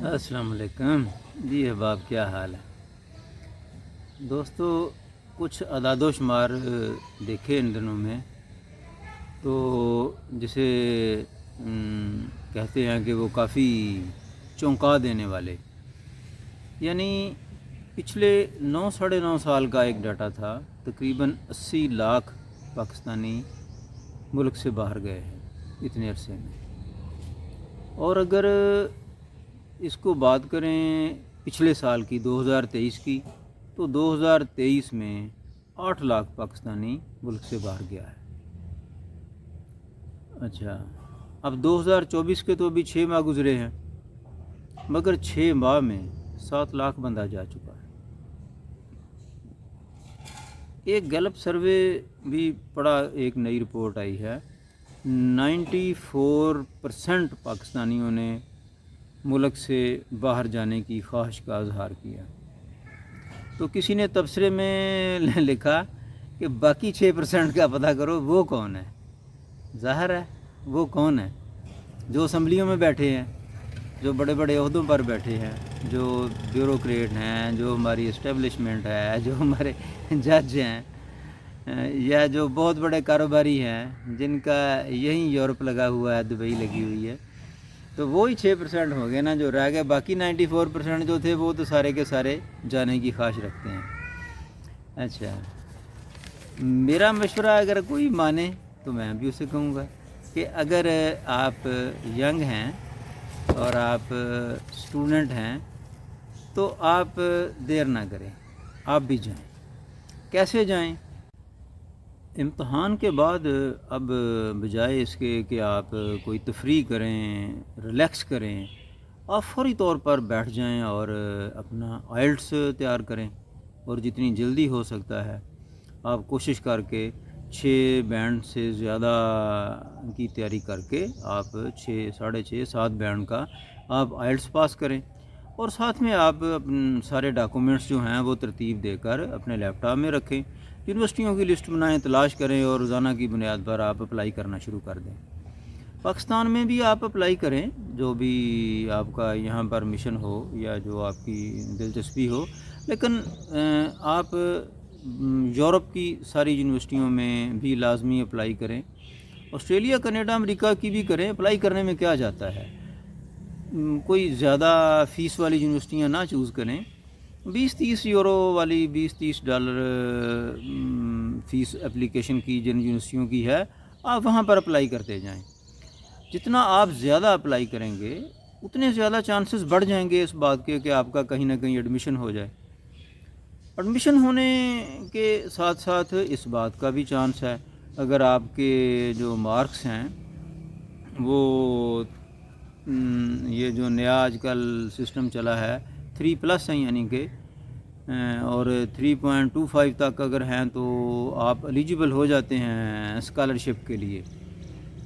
السلام علیکم جی احباب، کیا حال ہے دوستو؟ کچھ اعداد و شمار دیکھے ان دنوں میں، تو جسے کہتے ہیں کہ وہ کافی چونکا دینے والے، یعنی پچھلے 9 ساڑھے 9 سال کا ایک ڈاٹا تھا، تقریباً 80 لاکھ پاکستانی ملک سے باہر گئے ہیں اتنے عرصے میں۔ اور اگر اس کو بات کریں پچھلے سال کی 2023 کی، تو 2023 میں 8 لاکھ پاکستانی ملک سے باہر گیا ہے۔ اچھا، اب 2024 کے تو ابھی 6 ماہ گزرے ہیں، مگر 6 ماہ میں 7 لاکھ بندہ جا چکا ہے۔ ایک گیلپ سروے بھی پڑا، ایک نئی رپورٹ آئی ہے، 94% پاکستانیوں نے ملک سے باہر جانے کی خواہش کا اظہار کیا۔ تو کسی نے تبصرے میں لکھا کہ باقی 6% کا پتہ کرو وہ کون ہے۔ ظاہر ہے وہ کون ہے؟ جو اسمبلیوں میں بیٹھے ہیں، جو بڑے بڑے عہدوں پر بیٹھے ہیں، جو بیوروکریٹ ہیں، جو ہماری اسٹیبلشمنٹ ہے، جو ہمارے جج ہیں، یا جو بہت بڑے کاروباری ہیں جن کا یہیں یورپ لگا ہوا ہے، دبئی لگی ہوئی ہے، تو وہی 6% ہو گئے نا جو رہ گئے۔ باقی 94% جو تھے وہ تو سارے کے سارے جانے کی خواہش رکھتے ہیں۔ اچھا، میرا مشورہ اگر کوئی مانے تو میں بھی اسے کہوں گا کہ اگر آپ ینگ ہیں اور آپ اسٹوڈنٹ ہیں تو آپ دیر نہ کریں، آپ بھی جائیں۔ کیسے جائیں؟ امتحان کے بعد اب بجائے اس کے کہ آپ کوئی تفریح کریں، ریلیکس کریں، آپ فوری طور پر بیٹھ جائیں اور اپنا آئلٹس تیار کریں، اور جتنی جلدی ہو سکتا ہے آپ کوشش کر کے 6 بینڈ سے زیادہ کی تیاری کر کے آپ 6 ساڑھے 6 7 بینڈ کا آپ آئلٹس پاس کریں، اور ساتھ میں آپ سارے ڈاکومنٹس جو ہیں وہ ترتیب دے کر اپنے لیپ ٹاپ میں رکھیں، یونیورسٹیوں کی لسٹ بنائیں، تلاش کریں، اور روزانہ کی بنیاد پر آپ اپلائی کرنا شروع کر دیں۔ پاکستان میں بھی آپ اپلائی کریں، جو بھی آپ کا یہاں پر مشن ہو یا جو آپ کی دلچسپی ہو، لیکن آپ یورپ کی ساری یونیورسٹیوں میں بھی لازمی اپلائی کریں، آسٹریلیا، کینیڈا، امریکہ کی بھی کریں۔ اپلائی کرنے میں کیا جاتا ہے، کوئی زیادہ فیس والی یونیورسٹیاں نہ چوز کریں، 20-30 یورو والی، $20-30 فیس اپلیکیشن کی جن یونیورسٹیوں کی ہے، آپ وہاں پر اپلائی کرتے جائیں۔ جتنا آپ زیادہ اپلائی کریں گے اتنے زیادہ چانسز بڑھ جائیں گے اس بات کے کہ آپ کا کہیں نہ کہیں ایڈمیشن ہو جائے۔ ایڈمیشن ہونے کے ساتھ ساتھ اس بات کا بھی چانس ہے، اگر آپ کے جو مارکس ہیں وہ یہ جو نیا آج کل سسٹم چلا ہے 3+ ہیں، یعنی کہ اور 3.25 تک اگر ہیں تو آپ ایلیجیبل ہو جاتے ہیں اسکالرشپ کے لیے،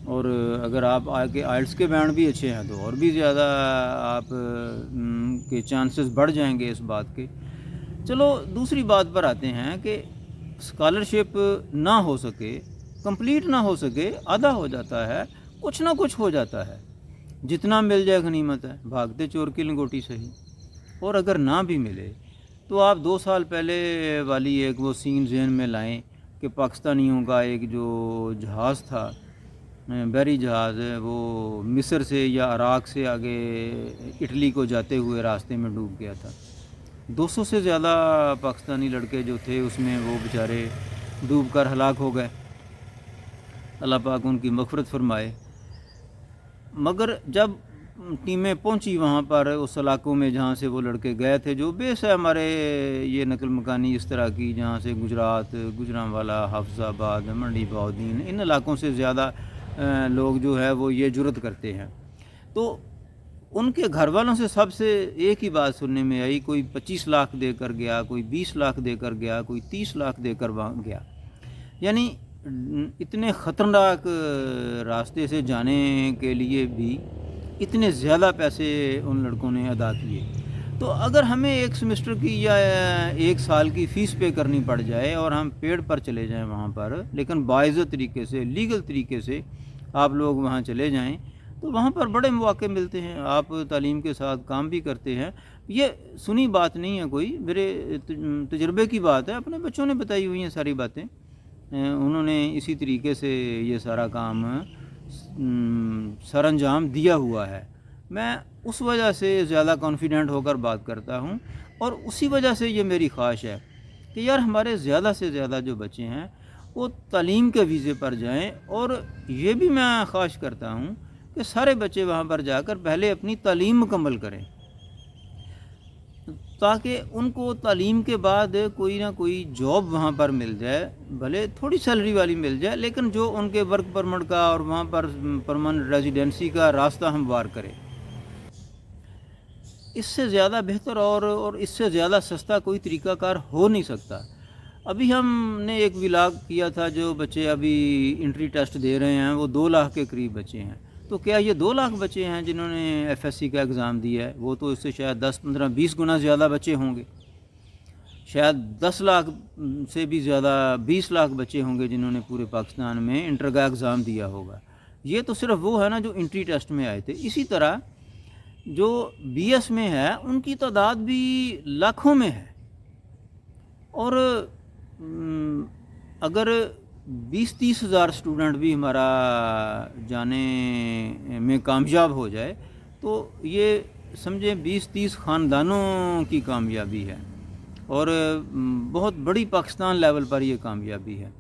اور اگر آپ آگے آئلٹس کے بینڈ بھی اچھے ہیں تو اور بھی زیادہ آپ کے چانسز بڑھ جائیں گے اس بات کے۔ چلو دوسری بات پر آتے ہیں کہ اسکالرشپ نہ ہو سکے، کمپلیٹ نہ ہو سکے، آدھا ہو جاتا ہے، کچھ نہ کچھ ہو جاتا ہے، جتنا مل جائے غنیمت ہے، بھاگتے چور کی لنگوٹی صحیح۔ اور اگر نہ بھی ملے تو آپ 2 سال پہلے والی ایک وہ سین ذہن میں لائیں کہ پاکستانیوں کا ایک جو جہاز تھا، بحری جہاز، وہ مصر سے یا عراق سے آگے اٹلی کو جاتے ہوئے راستے میں ڈوب گیا تھا۔ 200 سے زیادہ پاکستانی لڑکے جو تھے اس میں وہ بیچارے ڈوب کر ہلاک ہو گئے، اللہ پاک ان کی مغفرت فرمائے۔ مگر جب ٹیمیں پہنچی وہاں پر اس علاقوں میں جہاں سے وہ لڑکے گئے تھے، جو بیس ہے ہمارے یہ نقل مکانی اس طرح کی، جہاں سے گجرات، گجرانوالا، حافظ آباد، منڈی بہاؤدین، ان علاقوں سے زیادہ لوگ جو ہے وہ یہ جرت کرتے ہیں، تو ان کے گھر والوں سے سب سے ایک ہی بات سننے میں آئی، کوئی 25 لاکھ دے کر گیا، کوئی 20 لاکھ دے کر گیا، کوئی 30 لاکھ دے کر گیا۔ یعنی اتنے خطرناک راستے سے جانے کے لیے بھی اتنے زیادہ پیسے ان لڑکوں نے ادا کیے۔ تو اگر ہمیں ایک سیمسٹر کی یا ایک سال کی فیس پے کرنی پڑ جائے اور ہم پیڈ پر چلے جائیں وہاں پر، لیکن باعزت طریقے سے، لیگل طریقے سے آپ لوگ وہاں چلے جائیں، تو وہاں پر بڑے مواقع ملتے ہیں، آپ تعلیم کے ساتھ کام بھی کرتے ہیں۔ یہ سنی بات نہیں ہے کوئی، میرے تجربے کی بات ہے، اپنے بچوں نے بتائی ہوئی ہیں ساری باتیں، انہوں نے اسی طریقے سے یہ سارا کام سر انجام دیا ہوا ہے۔ میں اس وجہ سے زیادہ کانفیڈنٹ ہو کر بات کرتا ہوں، اور اسی وجہ سے یہ میری خواہش ہے کہ یار ہمارے زیادہ سے زیادہ جو بچے ہیں وہ تعلیم کے ویزے پر جائیں، اور یہ بھی میں خواہش کرتا ہوں کہ سارے بچے وہاں پر جا کر پہلے اپنی تعلیم مکمل کریں، تاکہ ان کو تعلیم کے بعد کوئی نہ کوئی جاب وہاں پر مل جائے، بھلے تھوڑی سیلری والی مل جائے، لیکن جو ان کے ورک پرمٹ کا اور وہاں پر پرماننٹ ریزیڈنسی کا راستہ ہموار کرے۔ اس سے زیادہ بہتر اور اس سے زیادہ سستا کوئی طریقہ کار ہو نہیں سکتا۔ ابھی ہم نے ایک ولاگ کیا تھا، جو بچے ابھی انٹری ٹیسٹ دے رہے ہیں وہ 2 لاکھ کے قریب بچے ہیں۔ تو کیا یہ 2 لاکھ بچے ہیں جنہوں نے ایف ایس سی کا ایگزام دیا ہے؟ وہ تو اس سے شاید 10 15 20 گنا زیادہ بچے ہوں گے، شاید 10 لاکھ سے بھی زیادہ، 20 لاکھ بچے ہوں گے جنہوں نے پورے پاکستان میں انٹر کا ایگزام دیا ہوگا۔ یہ تو صرف وہ ہے نا جو انٹری ٹیسٹ میں آئے تھے۔ اسی طرح جو بی ایس میں ہے ان کی تعداد بھی لاکھوں میں ہے، اور اگر 20-30 ہزار اسٹوڈنٹ بھی ہمارا جانے میں کامیاب ہو جائے تو یہ سمجھیں 20-30 خاندانوں کی کامیابی ہے، اور بہت بڑی پاکستان لیول پر یہ کامیابی ہے۔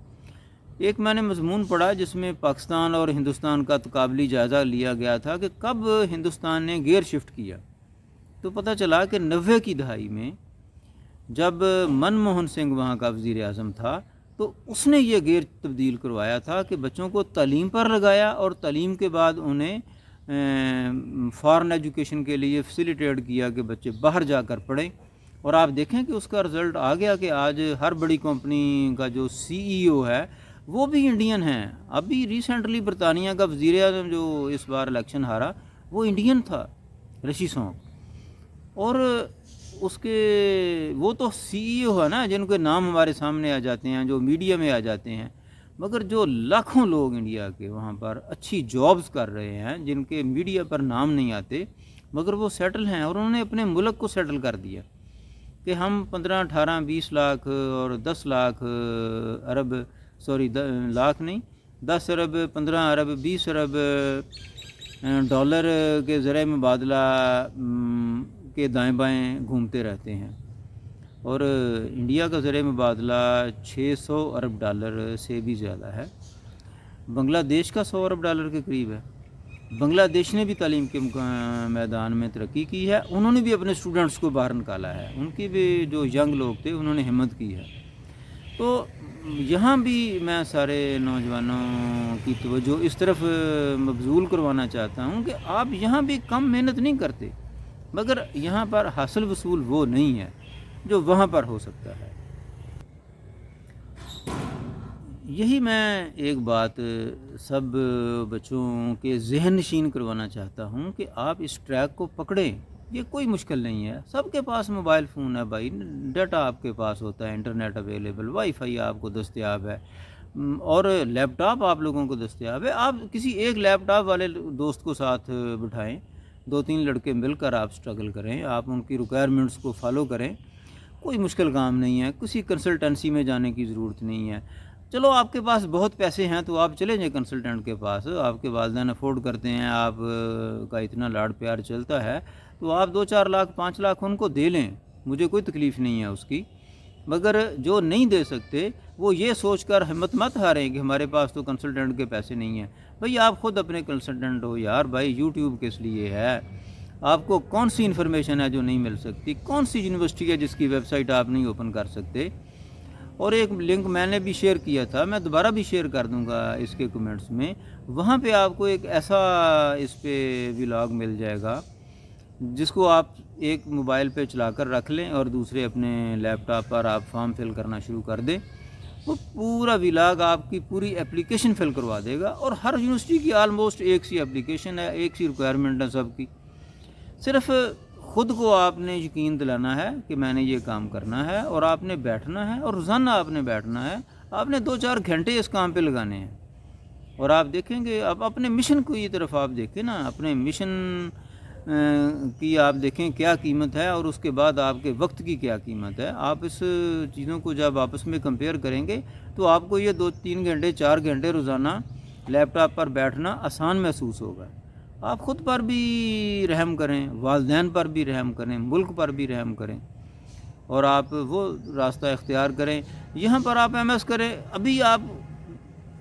ایک میں نے مضمون پڑھا جس میں پاکستان اور ہندوستان کا تقابلی جائزہ لیا گیا تھا کہ کب ہندوستان نے گیئر شفٹ کیا، تو پتہ چلا کہ 90 کی دہائی میں جب منموہن سنگھ وہاں کا وزیر اعظم تھا تو اس نے یہ گیئر تبدیل کروایا تھا کہ بچوں کو تعلیم پر لگایا، اور تعلیم کے بعد انہیں فارن ایجوکیشن کے لیے فیسیلیٹیٹ کیا کہ بچے باہر جا کر پڑھیں، اور آپ دیکھیں کہ اس کا رزلٹ آ گیا کہ آج ہر بڑی کمپنی کا جو سی ای او ہے وہ بھی انڈین ہیں۔ ابھی ریسنٹلی برطانیہ کا وزیر اعظم جو اس بار الیکشن ہارا وہ انڈین تھا، رشی سونک، اور اس کے وہ تو سی ای او ہے نا جن کے نام ہمارے سامنے آ جاتے ہیں، جو میڈیا میں آ جاتے ہیں، مگر جو لاکھوں لوگ انڈیا کے وہاں پر اچھی جابز کر رہے ہیں جن کے میڈیا پر نام نہیں آتے مگر وہ سیٹل ہیں، اور انہوں نے اپنے ملک کو سیٹل کر دیا کہ ہم 15 18 20 لاکھ اور 10 لاکھ ارب لاکھ نہیں 10 ارب 15 ارب 20 ارب ڈالر کے ذرائع مبادلہ کے دائیں بائیں گھومتے رہتے ہیں، اور انڈیا کا ذرائع مبادلہ 600 ارب ڈالر سے بھی زیادہ ہے، بنگلہ دیش کا 100 ارب ڈالر کے قریب ہے۔ بنگلہ دیش نے بھی تعلیم کے میدان میں ترقی کی ہے، انہوں نے بھی اپنے اسٹوڈنٹس کو باہر نکالا ہے، ان کی بھی جو ینگ لوگ تھے انہوں نے ہمت کی ہے۔ تو یہاں بھی میں سارے نوجوانوں کی توجہ اس طرف مبذول کروانا چاہتا ہوں کہ آپ یہاں بھی کم محنت نہیں کرتے، مگر یہاں پر حاصل وصول وہ نہیں ہے جو وہاں پر ہو سکتا ہے۔ یہی میں ایک بات سب بچوں کے ذہن نشین کروانا چاہتا ہوں کہ آپ اس ٹریک کو پکڑیں، یہ کوئی مشکل نہیں ہے، سب کے پاس موبائل فون ہے بھائی، ڈیٹا آپ کے پاس ہوتا ہے، انٹرنیٹ اویلیبل، وائی فائی آپ کو دستیاب ہے، اور لیپ ٹاپ آپ لوگوں کو دستیاب ہے۔ آپ کسی ایک لیپ ٹاپ والے دوست کو ساتھ بٹھائیں، 2-3 لڑکے مل کر آپ سٹرگل کریں، آپ ان کی ریکوائرمنٹس کو فالو کریں، کوئی مشکل کام نہیں ہے، کسی کنسلٹنسی میں جانے کی ضرورت نہیں ہے۔ چلو آپ کے پاس بہت پیسے ہیں تو آپ چلیں جائیں کنسلٹنٹ کے پاس، آپ کے والدین افورڈ کرتے ہیں، آپ کا اتنا لاڈ پیار چلتا ہے تو آپ 2-4 لاکھ 5 لاکھ ان کو دے لیں، مجھے کوئی تکلیف نہیں ہے اس کی، مگر جو نہیں دے سکتے وہ یہ سوچ کر ہمت مت ہاریں کہ ہمارے پاس تو کنسلٹنٹ کے پیسے نہیں ہیں۔ بھئی آپ خود اپنے کنسلٹنٹ ہو یار، بھائی یوٹیوب کس لیے ہے؟ آپ کو کون سی انفارمیشن ہے جو نہیں مل سکتی؟ کون سی یونیورسٹی ہے جس کی ویب سائٹ آپ نہیں اوپن کر سکتے؟ اور ایک لنک میں نے بھی شیئر کیا تھا، میں دوبارہ بھی شیئر کر دوں گا اس کے کمنٹس میں، وہاں پہ آپ کو ایک ایسا اس پہ ولاگ مل جائے گا جس کو آپ ایک موبائل پہ چلا کر رکھ لیں اور دوسرے اپنے لیپ ٹاپ پر آپ فارم فل کرنا شروع کر دیں، وہ پورا ولاگ آپ کی پوری اپلیکیشن فل کروا دے گا، اور ہر یونیورسٹی کی آلموسٹ ایک سی اپلیکیشن ہے، ایک سی ریکوائرمنٹ ہے سب کی، صرف خود کو آپ نے یقین دلانا ہے کہ میں نے یہ کام کرنا ہے، اور آپ نے بیٹھنا ہے، اور روزانہ آپ نے بیٹھنا ہے، آپ نے 2-4 گھنٹے اس کام پہ لگانے ہیں، اور آپ دیکھیں گے اب اپنے مشن کو یہ طرف آپ دیکھیں نا، اپنے مشن کی آپ دیکھیں کیا قیمت ہے اور اس کے بعد آپ کے وقت کی کیا قیمت ہے. آپ اس چیزوں کو جب آپس میں کمپیئر کریں گے تو آپ کو یہ 2-3 گھنٹے 4 گھنٹے روزانہ لیپ ٹاپ پر بیٹھنا آسان محسوس ہوگا. آپ خود پر بھی رحم کریں، والدین پر بھی رحم کریں، ملک پر بھی رحم کریں، اور آپ وہ راستہ اختیار کریں. یہاں پر آپ ایم ایس کریں. ابھی آپ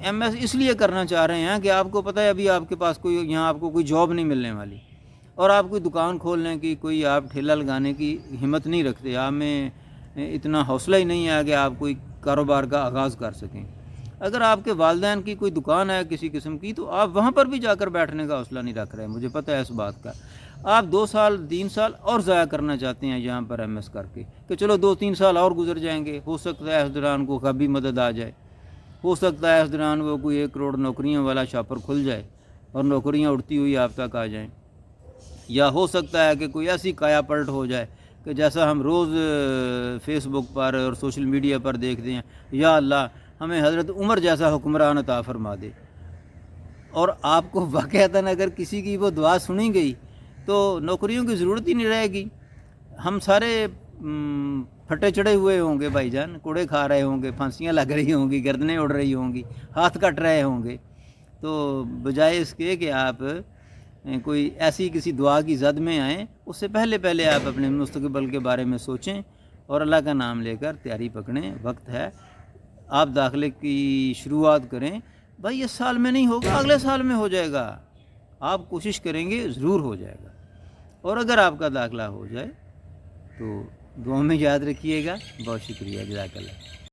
ایم ایس اس لیے کرنا چاہ رہے ہیں کہ آپ کو پتہ ہے ابھی آپ کے پاس کوئی یہاں آپ کو کوئی جاب نہیں ملنے والی، اور آپ کوئی دکان کھولنے کی، کوئی آپ ٹھیلا لگانے کی ہمت نہیں رکھتے، آپ میں اتنا حوصلہ ہی نہیں ہے کہ آپ کوئی کاروبار کا آغاز کر سکیں. اگر آپ کے والدین کی کوئی دکان ہے کسی قسم کی تو آپ وہاں پر بھی جا کر بیٹھنے کا حوصلہ نہیں رکھ رہے، مجھے پتہ ہے اس بات کا. آپ 2 سال 3 سال اور ضائع کرنا چاہتے ہیں یہاں پر ایم ایس کر کے کہ چلو 2-3 سال اور گزر جائیں گے، ہو سکتا ہے اس دوران کو کبھی مدد آ جائے، ہو سکتا ہے اس دوران وہ کوئی 1 کروڑ نوکریوں والا شاپر کھل جائے اور نوکریاں اڑتی ہوئی آپ تک آ جائیں، یا ہو سکتا ہے کہ کوئی ایسی کایا پلٹ ہو جائے کہ جیسا ہم روز فیس بک پر اور سوشل میڈیا پر دیکھتے ہیں، یا اللہ ہمیں حضرت عمر جیسا حکمران عطا فرما دے. اور آپ کو واقعتاً اگر کسی کی وہ دعا سنی گئی تو نوکریوں کی ضرورت ہی نہیں رہے گی. ہم سارے پھٹے چڑھے ہوئے ہوں گے بھائی جان، کوڑے کھا رہے ہوں گے، پھانسیاں لگ رہی ہوں گی، گردنیں اڑ رہی ہوں گی، ہاتھ کٹ رہے ہوں گے. تو بجائے اس کے کہ آپ کوئی ایسی کسی دعا کی زد میں آئیں، اس سے پہلے آپ اپنے مستقبل کے بارے میں سوچیں اور اللہ کا نام لے کر تیاری پکڑیں. وقت ہے، آپ داخلے کی شروعات کریں. بھائی اس سال میں نہیں ہوگا، اگلے سال میں ہو جائے گا. آپ کوشش کریں گے ضرور ہو جائے گا. اور اگر آپ کا داخلہ ہو جائے تو دعاؤں میں یاد رکھیے گا. بہت شکریہ، جزاک اللہ.